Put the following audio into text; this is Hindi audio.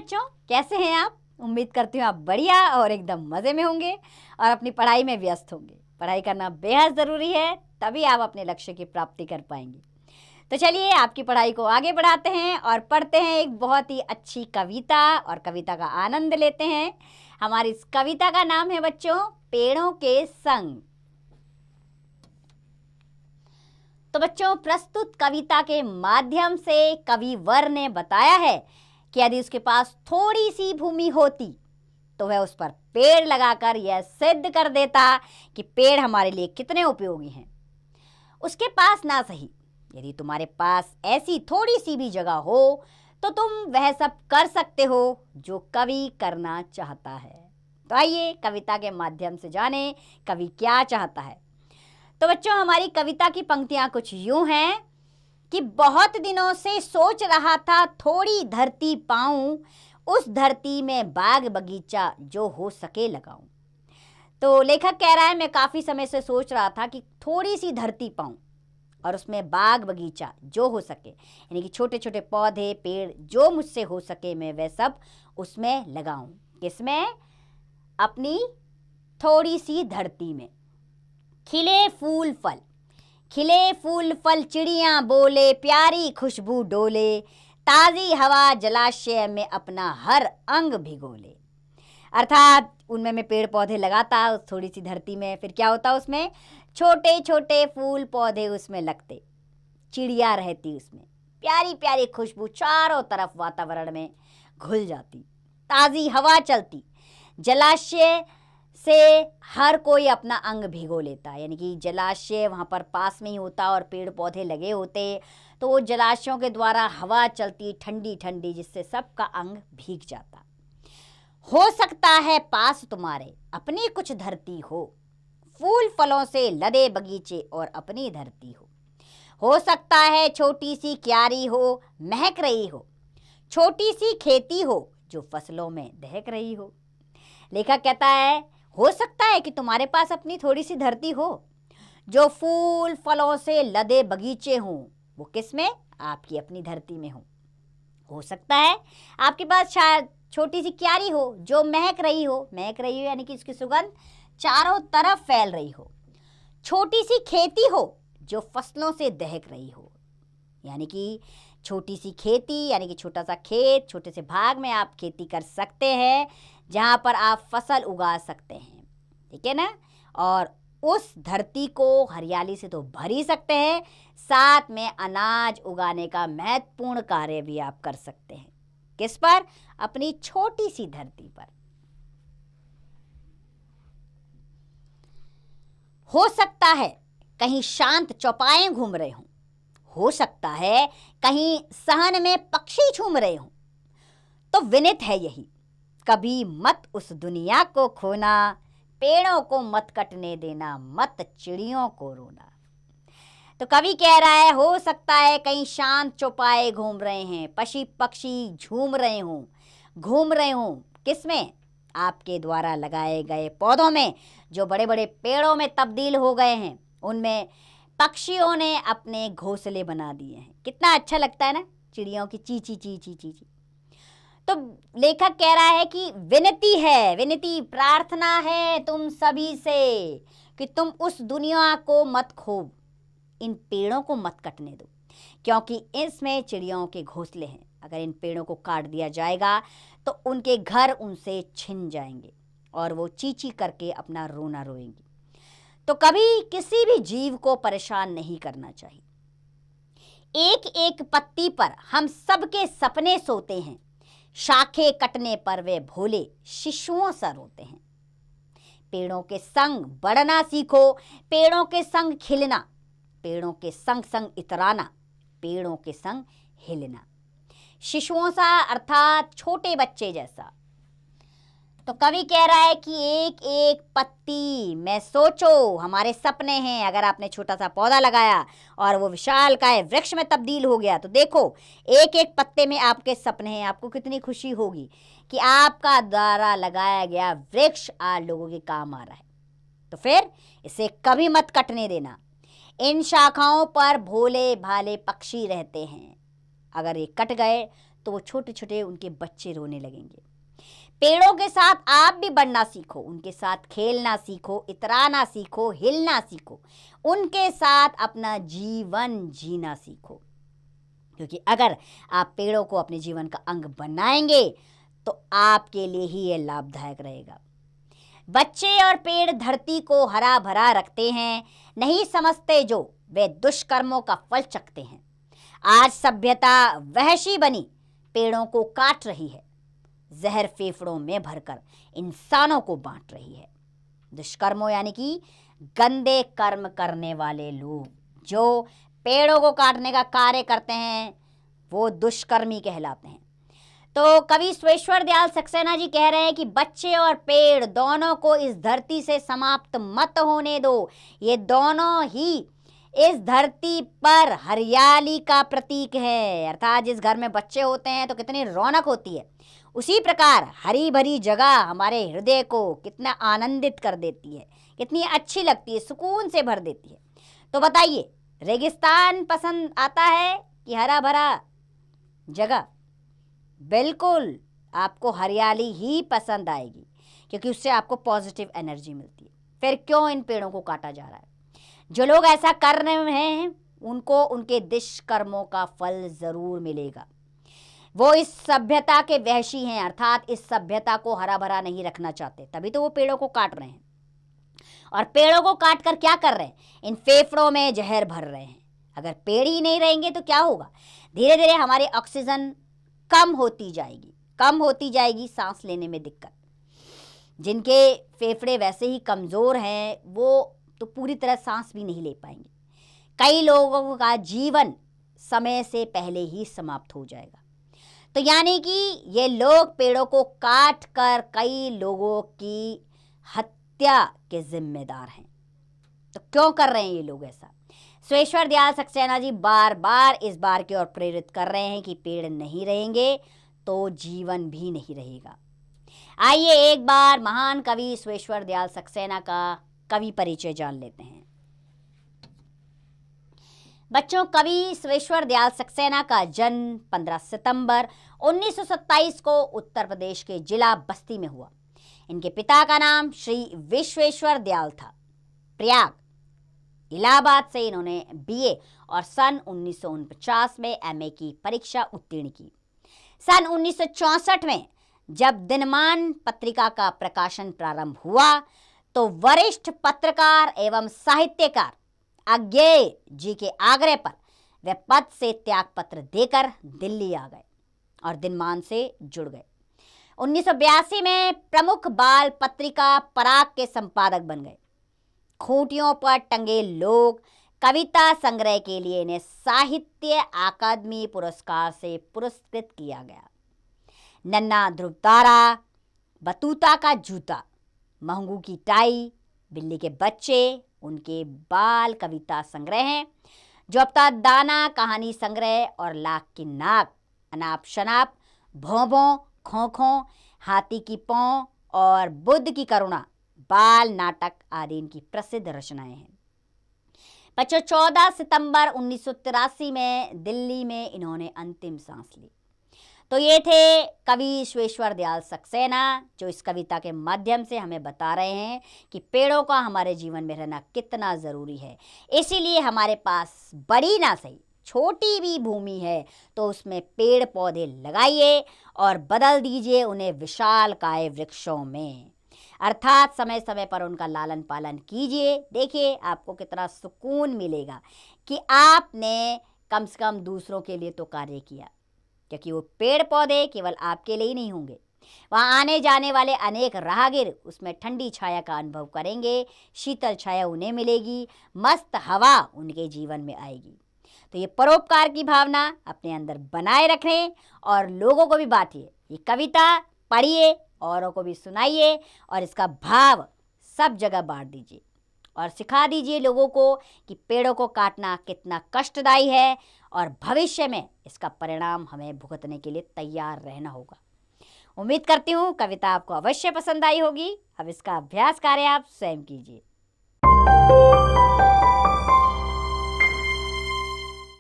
बच्चों, कैसे हैं आप? उम्मीद करती हूँ आप बढ़िया और एकदम मज़े में होंगे और अपनी पढ़ाई में व्यस्त होंगे। पढ़ाई करना बेहद ज़रूरी है, तभी आप अपने लक्ष्य की प्राप्ति कर पाएंगे। तो चलिए आपकी पढ़ाई को आगे बढ़ाते हैं और पढ़ते हैं एक बहुत ही अच्छी कविता और कविता का आनंद लेते हैं। हमारी इस कविता का नाम है बच्चों पेड़ों के संग। तो बच्चों, प्रस्तुत कविता के माध्यम से कविवर ने बताया है कि यदि उसके पास थोड़ी सी भूमि होती तो वह उस पर पेड़ लगाकर यह सिद्ध कर देता कि पेड़ हमारे लिए कितने उपयोगी हैं। उसके पास ना सही, यदि तुम्हारे पास ऐसी थोड़ी सी भी जगह हो तो तुम वह सब कर सकते हो जो कवि करना चाहता है। तो आइए कविता के माध्यम से जानें कवि क्या चाहता है। तो बच्चों, हमारी कविता की पंक्तियां कुछ यूं हैं कि बहुत दिनों से सोच रहा था थोड़ी धरती पाऊं, उस धरती में बाग बगीचा जो हो सके लगाऊं। तो लेखक कह रहा है मैं काफ़ी समय से सोच रहा था कि थोड़ी सी धरती पाऊं और उसमें बाग बगीचा जो हो सके, यानी कि छोटे छोटे पौधे पेड़ जो मुझसे हो सके मैं वह सब उसमें लगाऊं। किसमें? अपनी थोड़ी सी धरती में। खिले फूल फल, खिले फूल फल चिड़ियाँ बोले, प्यारी खुशबू डोले, ताज़ी हवा जलाशय में अपना हर अंग भिगोले। अर्थात उनमें मैं पेड़ पौधे लगाता उस थोड़ी सी धरती में, फिर क्या होता उसमें छोटे छोटे फूल पौधे उसमें लगते, चिड़िया रहती उसमें, प्यारी प्यारी खुशबू चारों तरफ वातावरण में घुल जाती, ताज़ी हवा चलती, जलाशय से हर कोई अपना अंग भिगो लेता, यानी कि जलाशय वहाँ पर पास में ही होता और पेड़ पौधे लगे होते, तो वो जलाशयों के द्वारा हवा चलती ठंडी ठंडी, जिससे सबका अंग भीग जाता। हो सकता है पास तुम्हारे अपनी कुछ धरती हो, फूल फलों से लदे बगीचे और अपनी धरती हो सकता है छोटी सी क्यारी हो महक रही हो, छोटी सी खेती हो जो फसलों में दहक रही हो। लेखक कहता है हो सकता है कि तुम्हारे पास अपनी थोड़ी सी धरती हो जो फूल फलों से लदे बगीचे हों, वो किस में? आपकी अपनी धरती में हो सकता है आपके पास शायद छोटी सी क्यारी हो जो महक रही हो यानी कि इसकी सुगंध चारों तरफ फैल रही हो, छोटी सी खेती हो जो फसलों से दहक रही हो, यानी कि छोटी सी खेती यानी कि छोटा सा खेत, छोटे से भाग में आप खेती कर सकते हैं जहाँ पर आप फसल उगा सकते हैं, ठीक है ना। और उस धरती को हरियाली से तो भर ही सकते हैं, साथ में अनाज उगाने का महत्वपूर्ण कार्य भी आप कर सकते हैं। किस पर? अपनी छोटी सी धरती पर। हो सकता है कहीं शांत चौपाएं घूम रहे हों, हो सकता है कहीं सहन में पक्षी झूम रहे हों, तो विनित है यही कभी मत उस दुनिया को खोना, पेड़ों को मत कटने देना, मत चिड़ियों को रोना। तो कवि कह रहा है हो सकता है कहीं शांत चौपाए घूम रहे हैं, पक्षी झूम रहे हों किसमें? आपके द्वारा लगाए गए पौधों में, जो बड़े बड़े पेड़ों में तब्दील हो गए हैं, उनमें पक्षियों ने अपने घोंसले बना दिए हैं। कितना अच्छा लगता है ना चिड़ियों की ची ची ची ची ची ची। तो लेखक कह रहा है कि विनती प्रार्थना है तुम सभी से कि तुम उस दुनिया को मत खो, इन पेड़ों को मत कटने दो, क्योंकि इसमें चिड़ियों के घोंसले हैं। अगर इन पेड़ों को काट दिया जाएगा तो उनके घर उनसे छिन जाएंगे और वो चींची करके अपना रोना रोएंगी। तो कभी किसी भी जीव को परेशान नहीं करना चाहिए। एक एक पत्ती पर हम सबके सपने सोते हैं, शाखें कटने पर वे भोले शिशुओं सा रोते हैं। पेड़ों के संग बढ़ना सीखो, पेड़ों के संग खिलना, पेड़ों के संग संग इतराना, पेड़ों के संग हिलना। शिशुओं सा अर्थात छोटे बच्चे जैसा। तो कवि कह रहा है कि एक एक पत्ती में सोचो, हमारे सपने हैं। अगर आपने छोटा सा पौधा लगाया और वो विशालकाय वृक्ष में तब्दील हो गया तो देखो एक एक पत्ते में आपके सपने हैं। आपको कितनी खुशी होगी कि आपका द्वारा लगाया गया वृक्ष आज लोगों के काम आ रहा है। तो फिर इसे कभी मत कटने देना। इन शाखाओं पर भोले भाले पक्षी रहते हैं, अगर ये कट गए तो वो छोटे छोटे उनके बच्चे रोने लगेंगे। पेड़ों के साथ आप भी बढ़ना सीखो, उनके साथ खेलना सीखो, इतराना सीखो, हिलना सीखो, उनके साथ अपना जीवन जीना सीखो। क्योंकि अगर आप पेड़ों को अपने जीवन का अंग बनाएंगे तो आपके लिए ही ये लाभदायक रहेगा। बच्चे और पेड़ धरती को हरा भरा रखते हैं, नहीं समझते जो वे दुष्कर्मों का फल चखते हैं। आज सभ्यता वहशी बनी पेड़ों को काट रही है, जहर फेफड़ों में भरकर इंसानों को बांट रही है। दुष्कर्मों यानी कि गंदे कर्म करने वाले लोग जो पेड़ों को काटने का कार्य करते हैं वो दुष्कर्मी कहलाते हैं। तो कवि सुरेश्वर दयाल सक्सेना जी कह रहे हैं कि बच्चे और पेड़ दोनों को इस धरती से समाप्त मत होने दो। ये दोनों ही इस धरती पर हरियाली का प्रतीक है। अर्थात जिस घर में बच्चे होते हैं तो कितनी रौनक होती है, उसी प्रकार हरी भरी जगह हमारे हृदय को कितना आनंदित कर देती है, कितनी अच्छी लगती है, सुकून से भर देती है। तो बताइए, रेगिस्तान पसंद आता है कि हरा भरा जगह? बिल्कुल आपको हरियाली ही पसंद आएगी, क्योंकि उससे आपको पॉजिटिव एनर्जी मिलती है। फिर क्यों इन पेड़ों को काटा जा रहा है? जो लोग ऐसा कर रहे हैं उनको उनके दुष्कर्मों का फल जरूर मिलेगा। वो इस सभ्यता के वहशी हैं, अर्थात इस सभ्यता को हरा भरा नहीं रखना चाहते, तभी तो वो पेड़ों को काट रहे हैं। और पेड़ों को काट कर क्या कर रहे हैं? इन फेफड़ों में जहर भर रहे हैं। अगर पेड़ ही नहीं रहेंगे तो क्या होगा? धीरे धीरे हमारी ऑक्सीजन कम होती जाएगी, सांस लेने में दिक्कत। जिनके फेफड़े वैसे ही कमज़ोर हैं वो तो पूरी तरह सांस भी नहीं ले पाएंगे। कई लोगों का जीवन समय से पहले ही समाप्त हो जाएगा। तो यानी कि ये लोग पेड़ों को काट कर कई लोगों की हत्या के जिम्मेदार हैं। तो क्यों कर रहे हैं ये लोग ऐसा? सुरेश्वर दयाल सक्सेना जी बार बार इस बार की ओर प्रेरित कर रहे हैं कि पेड़ नहीं रहेंगे तो जीवन भी नहीं रहेगा। आइए एक बार महान कवि सुरेश्वर दयाल सक्सेना का कवि परिचय जान लेते हैं। बच्चों, कवि सुरेश्वर दयाल सक्सेना का जन्म 15 सितंबर 1927 को उत्तर प्रदेश के जिला बस्ती में हुआ। इनके पिता का नाम श्री विश्वेश्वर दयाल था। प्रयाग इलाहाबाद से इन्होंने बीए और सन 1949 में एमए की परीक्षा उत्तीर्ण की। सन 1964 में जब दिनमान पत्रिका का प्रकाशन प्रारंभ हुआ तो वरिष्ठ पत्रकार एवं साहित्यकार अज्ञेय जी के आग्रह पर वे पद से त्यागपत्र देकर दिल्ली आ गए और दिनमान से जुड़ गए। 1982 में प्रमुख बाल पत्रिका पराग के संपादक बन गए। खूंटियों पर टंगे लोग कविता संग्रह के लिए इन्हें साहित्य अकादमी पुरस्कार से पुरस्कृत किया गया। नन्ना ध्रुवतारा, बतूता का जूता, महंगू की टाई, बिल्ली के बच्चे उनके बाल कविता संग्रह हैं, जो अब तक दाना कहानी संग्रह और लाख की नाक, अनाप शनाप, भोंभों, खों, हाथी की पौं और बुद्ध की करुणा बाल नाटक आदि इनकी प्रसिद्ध रचनाएं हैं। बच्चों, 14 सितंबर 1983 में दिल्ली में इन्होंने अंतिम सांस ली। तो ये थे कवि विश्वेश्वर दयाल सक्सेना, जो इस कविता के माध्यम से हमें बता रहे हैं कि पेड़ों का हमारे जीवन में रहना कितना ज़रूरी है। इसीलिए हमारे पास बड़ी ना सही छोटी भी भूमि है तो उसमें पेड़ पौधे लगाइए और बदल दीजिए उन्हें विशालकाय वृक्षों में। अर्थात समय समय पर उनका लालन पालन कीजिए। देखिए आपको कितना सुकून मिलेगा कि आपने कम से कम दूसरों के लिए तो कार्य किया, क्योंकि वो पेड़ पौधे केवल आपके लिए ही नहीं होंगे, वहाँ आने जाने वाले अनेक राहगीर उसमें ठंडी छाया का अनुभव करेंगे, शीतल छाया उन्हें मिलेगी, मस्त हवा उनके जीवन में आएगी। तो ये परोपकार की भावना अपने अंदर बनाए रखें और लोगों को भी बांटिए। ये कविता पढ़िए, औरों को भी सुनाइए और इसका भाव सब जगह बांट दीजिए और सिखा दीजिए लोगों को कि पेड़ों को काटना कितना कष्टदायी है और भविष्य में इसका परिणाम हमें भुगतने के लिए तैयार रहना होगा। उम्मीद करती हूँ कविता आपको अवश्य पसंद आई होगी। अब इसका अभ्यास कार्य आप स्वयं कीजिए।